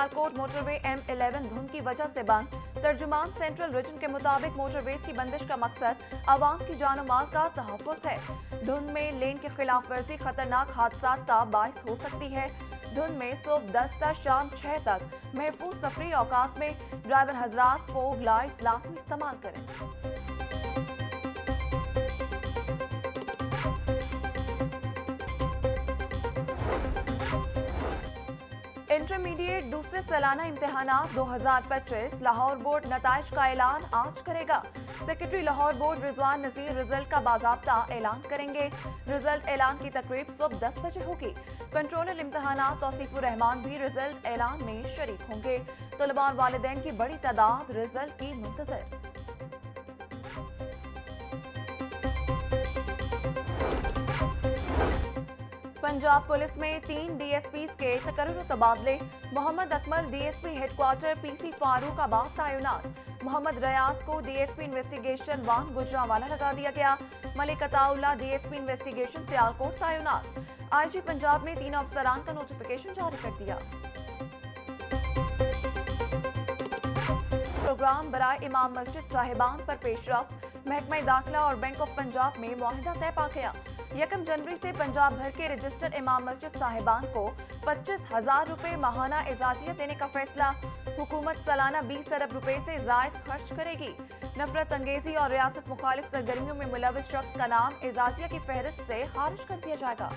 Sialkot motorway M11 धुंध की वजह से बंद। तर्जुमान सेंट्रल रीजन के मुताबिक मोटरवेज की बंदिश का मकसद आवाम की जान और माल का तहफ़्फ़ुज़ है। धुंध में लेन की खिलाफ वर्जी खतरनाक हादसा का बाइस हो सकती है। धुंध में सुबह 10 से शाम 6 तक महफूज सफरी औकात में ड्राइवर हजरात फोग लाइट्स लाजमी इस्तेमाल करें। इंटरमीडिएट दूसरे सालाना इम्तिहानात 2025 लाहौर बोर्ड नताइज का ऐलान आज करेगा। सेक्रेटरी लाहौर बोर्ड रिजवान नजीर रिजल्ट का बाज़ाब्ता ऐलान करेंगे। रिजल्ट ऐलान की तकरीब सुबह 10 बजे होगी। कंट्रोलर इम्तिहानात तौसीफुर रहमान भी रिजल्ट ऐलान में शरीक होंगे। तलबा और वालिदैन की बड़ी तादाद रिजल्ट की मुंतज़र। पंजाब पुलिस में 3 DSPs के तकर्रुर तबादले। Mohammad Akmal DSP headquarter PC Farooqabad तैनात। मोहम्मद रियाज को DSP इन्वेस्टिगेशन 1 गुजरांवाला लगा दिया गया। मलिक अताउल्लाह DSP इन्वेस्टिगेशन सियालकोट तैनात। IG पंजाब ने 3 अफसरान का नोटिफिकेशन जारी कर दिया। प्रोग्राम बराए इमाम मस्जिद साहिबान पर पेशरफ। महकमा दाखिला और बैंक ऑफ पंजाब में मुआहिदा तय पा गया। 1 जनवरी से पंजाब भर के रजिस्टर्ड इमाम मस्जिद साहिबान को 25,000 रुपए माहाना एजाजियत देने का फैसला। हुकूमत सालाना 20 अरब रुपए से जायद खर्च करेगी। नफरत अंगेजी और रियासत मुखालिफ सरगर्मियों में मुलविस शख्स का नाम एजाजिया की फहरिस्त से खारिज कर दिया जाएगा।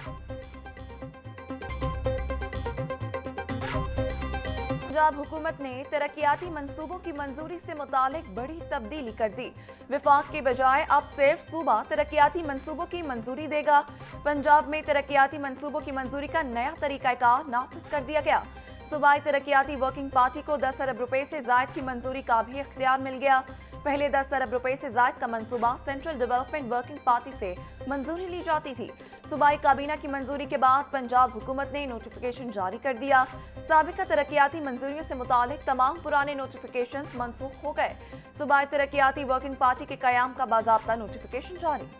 पंजाब हुकूमत ने तरक्याती मंसूबों की मंजूरी से मुतालिक बड़ी तब्दीली कर दी। विफाक के बजाय अब सिर्फ सूबा तरक्याती मंसूबों की मंजूरी देगा। पंजाब में तरक्याती मंसूबों की मंजूरी का नया तरीकाकार नाफिज कर दिया गया। सूबाई तरक्याती वर्किंग पार्टी को 10 अरब रुपए से जायद की मंजूरी का भी इख्तियार मिल गया। पहले 10 अरब रुपए से जायद का मंसूबा सेंट्रल डेवलपमेंट वर्किंग पार्टी से मंजूरी ली जाती थी। सूबाई काबीना की मंजूरी के बाद पंजाब हुकूमत ने नोटिफिकेशन जारी कर दिया। साबिका तरक्याती मंजूरियों से मुतालिक तमाम पुराने नोटिफिकेशन मनसूख हो गए। सूबाई तरक्याती वर्किंग पार्टी के कयाम का बाज़ाब्ता नोटिफिकेशन जारी।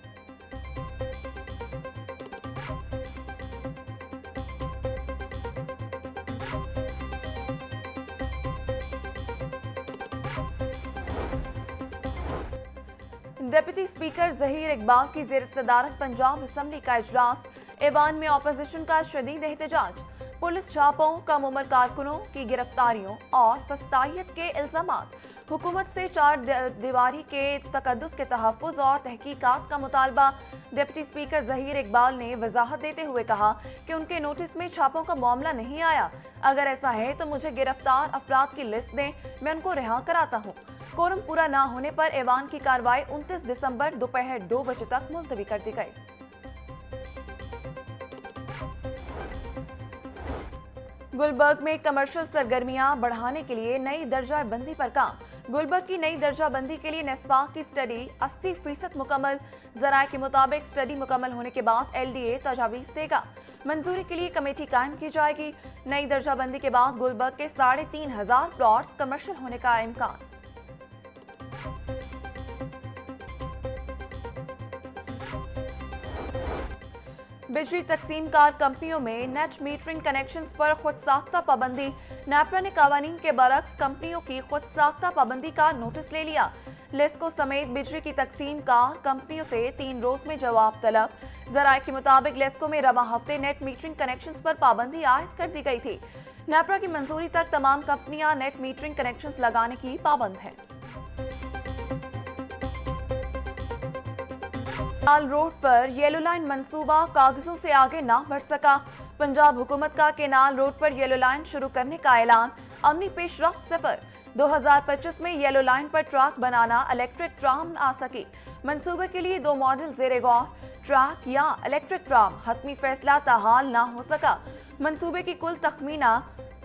डिप्टी स्पीकर जहीर इकबाल की ज़ेर सदारत पंजाब असम्बली का इजलास। ऐवान में अपोजिशन का शदीद एहतजाज। पुलिस छापों, कम उम्र कारकुनों की गिरफ्तारियों और फस्तायत के इल्जामात। हुकूमत से 4 दीवारी के तकद्दुस के तहफ़्फ़ुज़ और तहकीकात का मुतालबा। डिप्टी स्पीकर जहीर इकबाल ने वजाहत देते हुए कहा कि उनके नोटिस में छापों का मामला नहीं आया। अगर ऐसा है तो मुझे गिरफ्तार अफराद की लिस्ट दें, मैं उनको रिहा कराता हूँ। कोरम पूरा न होने पर ऐवान की कार्रवाई 29 दिसंबर दोपहर 2 बजे तक मुलतवी कर दी गई। गुलबर्ग में कमर्शियल सरगर्मियां बढ़ाने के लिए नई दर्जा बंदी पर काम। गुलबर्ग की नई दर्जा बंदी के लिए नेस्पाक की स्टडी 80% मुकम्मल। जराये के मुताबिक स्टडी मुकम्मल होने के बाद LDA तजावीज़ देगा। मंजूरी के लिए कमेटी कायम की जाएगी। नई दर्जा बंदी के बाद गुलबर्ग के 3,500 प्लॉट्स कमर्शियल होने का इम्कान। बिजली तकसीमकार कंपनियों में नेट मीटरिंग कनेक्शंस पर खुद साख्ता पाबंदी। नेपरा ने कावानीन के बरक्स कंपनियों की खुद साख्ता पाबंदी का नोटिस ले लिया। लेस्को समेत बिजली की तकसीमकार कंपनियों से 3 रोज में जवाब तलब। जराये के मुताबिक लेस्को में रवा हफ्ते नेट मीटरिंग कनेक्शंस पर पाबंदी आयद कर दी गई थी। नेपरा की मंजूरी तक तमाम कंपनियां नेट मीटरिंग कनेक्शंस लगाने की पाबंद है। केनाल रोड पर येलो लाइन मंसूबा कागजों से आगे ना बढ़ सका। पंजाब हुकूमत का केनाल रोड पर येलो लाइन शुरू करने का ऐलान। अमली पेशरफ्त सिफर। 2025 में येलो लाइन पर ट्रैक बनाना इलेक्ट्रिक ट्राम आ सकी। मंसूबे के लिए 2 मॉडल ज़ेरे गौर, ट्रैक या इलेक्ट्रिक ट्राम। हतमी फैसला ताहाल ना हो सका। मंसूबे की कुल तखमीना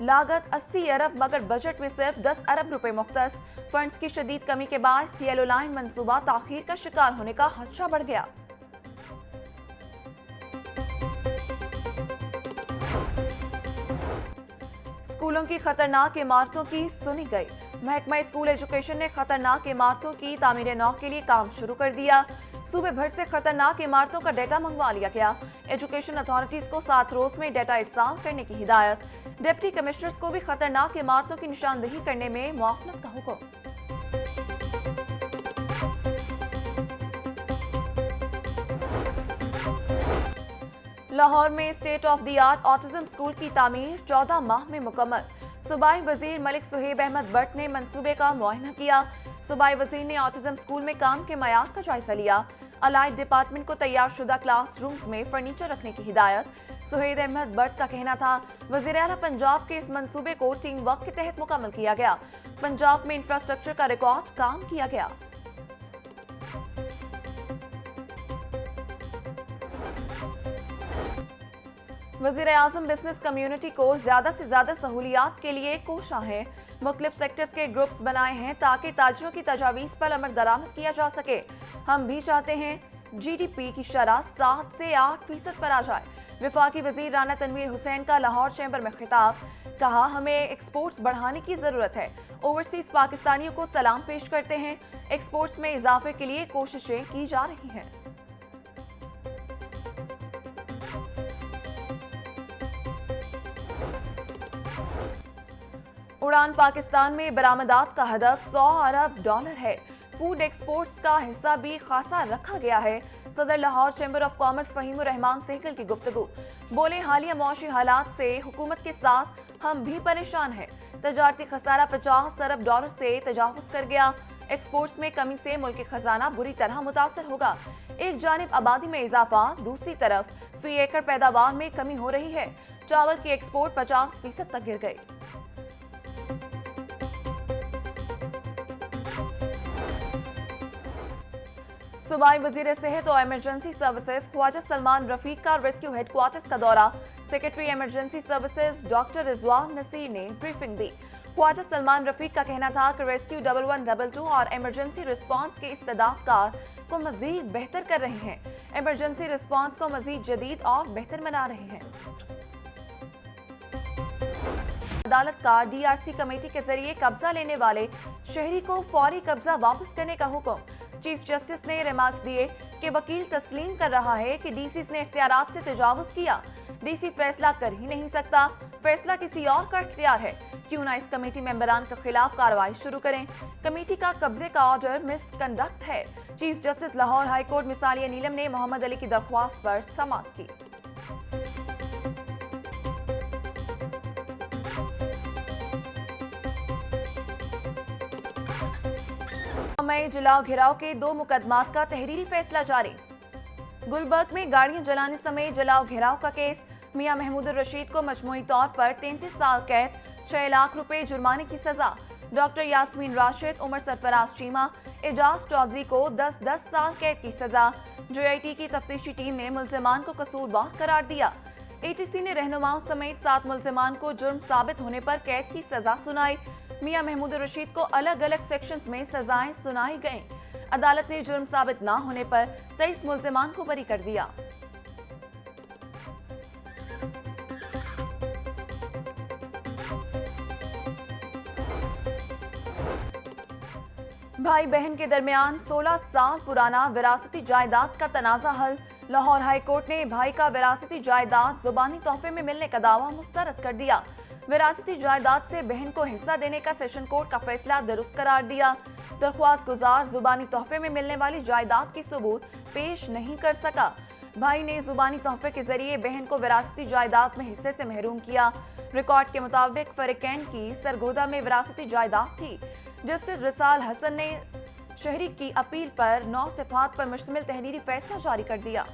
लागत 80 अरब मगर बजट में सिर्फ 10 अरब रुपए मुख्तस। फंड्स की शदीद कमी के बाद येलो लाइन मंसूबा ताखीर का शिकार होने का खदशा बढ़ गया। स्कूलों की खतरनाक इमारतों की सुनी गई। महकमा स्कूल एजुकेशन ने खतरनाक इमारतों की तामीर नौ के लिए काम शुरू कर दिया। सूबे भर से खतरनाक इमारतों का डेटा मंगवा लिया गया। एजुकेशन अथॉरिटीज को 7 रोज में डेटा इरसाल करने की हिदायत। डिप्टी कमिश्नर्स को भी खतरनाक इमारतों की निशानदेही करने में मुआवनत का हुक्म। लाहौर में state of the art autism school की तामीर 14 माह में मुकम्मल। सूबाई वजीर मलिक सुहेब अहमद बट ने मंसूबे का मुआयना किया। सूबाई वजीर ने ऑटिज्म स्कूल में काम के मयार का जायजा लिया। अलाइड डिपार्टमेंट को तैयार शुदा क्लास रूम्स में फर्नीचर रखने की हिदायत। सुहेब अहमद बट का कहना था, वजीर आला पंजाब के इस मंसूबे को टीम वर्क के तहत मुकम्मल किया गया। पंजाब में इंफ्रास्ट्रक्चर का रिकॉर्ड काम किया गया। वज़ीर-ए-आज़म बिजनेस कम्युनिटी को ज्यादा से ज्यादा सहूलियात के लिए कोशा है। मुख्तलिफ सेक्टर्स के ग्रुप्स बनाए हैं ताकि ताजरों की तजावीज़ पर अमल दरामद किया जा सके। हम भी चाहते हैं GDP की शरह 7 से 8% पर आ जाए। वफाकी वजीर राना तनवीर हुसैन का लाहौर चैम्बर में खिताब, कहा हमें एक्सपोर्ट्स बढ़ाने की जरूरत है। ओवरसीज पाकिस्तानियों को सलाम पेश करते हैं। एक्सपोर्ट्स में इजाफे के लिए कोशिशें की जा रही हैं। उड़ान पाकिस्तान में बरामदात का हदफ $100 अरब है। फूड एक्सपोर्ट्स का हिस्सा भी खासा रखा गया है। सदर Lahore chamber of commerce Fahimur Rahman Sehgal की गुफ्तगू, बोले हालिया मौशी हालात से हुकूमत के साथ हम भी परेशान हैं। तजारती खसारा $50 अरब से तजावुज कर गया। एक्सपोर्ट्स में कमी से मुल्क का खजाना बुरी तरह मुतासर होगा। एक जानिब आबादी में इजाफा, दूसरी तरफ फी एकड़ पैदावार में कमी हो रही है। चावल की एक्सपोर्ट 50% तक गिर गई। सूबाई वजीर सेहत और इमरजेंसी सर्विसेज ख्वाजा सलमान रफीक का रेस्क्यू हेडक्वार्टर्स का दौरा। Secretary emergency services doctor Rizwan Naseer ने ब्रीफिंग दी। ख्वाजा सलमान रफीक का कहना था कि रेस्क्यू 1112 और इमरजेंसी रिस्पांस के इस्तेदादकार को मजीद बेहतर कर रहे हैं। इमरजेंसी रिस्पांस को मजीद जदीद और बेहतर बना रहे हैं। अदालत का DRC कमेटी के जरिए कब्जा लेने वाले शहरी को फौरी कब्जा वापस करने का हुक्म। चीफ जस्टिस ने रिमार्क्स दिए कि वकील तस्लीम कर रहा है कि डीसी ने इख्तियारात से तजावुज किया। डीसी फैसला कर ही नहीं सकता, फैसला किसी और का इख्तियार है। क्यों ना इस कमेटी मेंबरान के खिलाफ कार्रवाई शुरू करें। कमेटी का कब्जे का ऑर्डर मिसकंडक्ट है। Chief justice Lahore high court मिसालिया नीलम ने मोहम्मद अली की दरख्वास्त पर समाअत की। मई जलाओ घिराव के 2 मुकदमात का तहरीरी फैसला जारी। गुलबर्ग में गाड़ियां जलाने समेत जलाओ घिराव का केस। मियां महमूद रशीद को मजमूई तौर पर 33 साल कैद, 6 लाख रुपए जुर्माने की सजा। डॉक्टर यास्मीन राशिद, उमर सरफराज चीमा, एजाज चौधरी को 10-10 साल कैद की सजा। JIT की तफ्तीशी टीम ने मुल्जिमान को कसूरवार करार दिया। ATC ने रहनुमाओं समेत 7 मुल्जिमान को जुर्म साबित होने पर कैद की सजा सुनाई। मियां महमूद रशीद को अलग अलग सेक्शंस में सजाएं सुनाई गईं। अदालत ने जुर्म साबित न होने पर 23 मुल्जिमान को बरी कर दिया। भाई बहन के दरमियान 16 साल पुराना विरासती जायदाद का तनाजा हल। लाहौर हाई कोर्ट ने भाई का विरासती जायदाद जुबानी तोहफे में मिलने का दावा मुस्तरद कर दिया। विरासती जायदाद से बहन को हिस्सा देने का सेशन कोर्ट का फैसला दुरुस्त करार दिया। दरख्वास्त गुजार जुबानी तोहफे में मिलने वाली जायदाद की सबूत पेश नहीं कर सका। भाई ने जुबानी तोहफे के जरिए बहन को विरासती जायदाद में हिस्से से महरूम किया। रिकॉर्ड के मुताबिक फरीकैन की सरगोदा में विरासती जायदाद थी। जस्टिस रिसाल हसन ने शहरी की अपील पर 9 सिफात पर मुश्तमिल तहरीरी फैसला जारी कर दिया।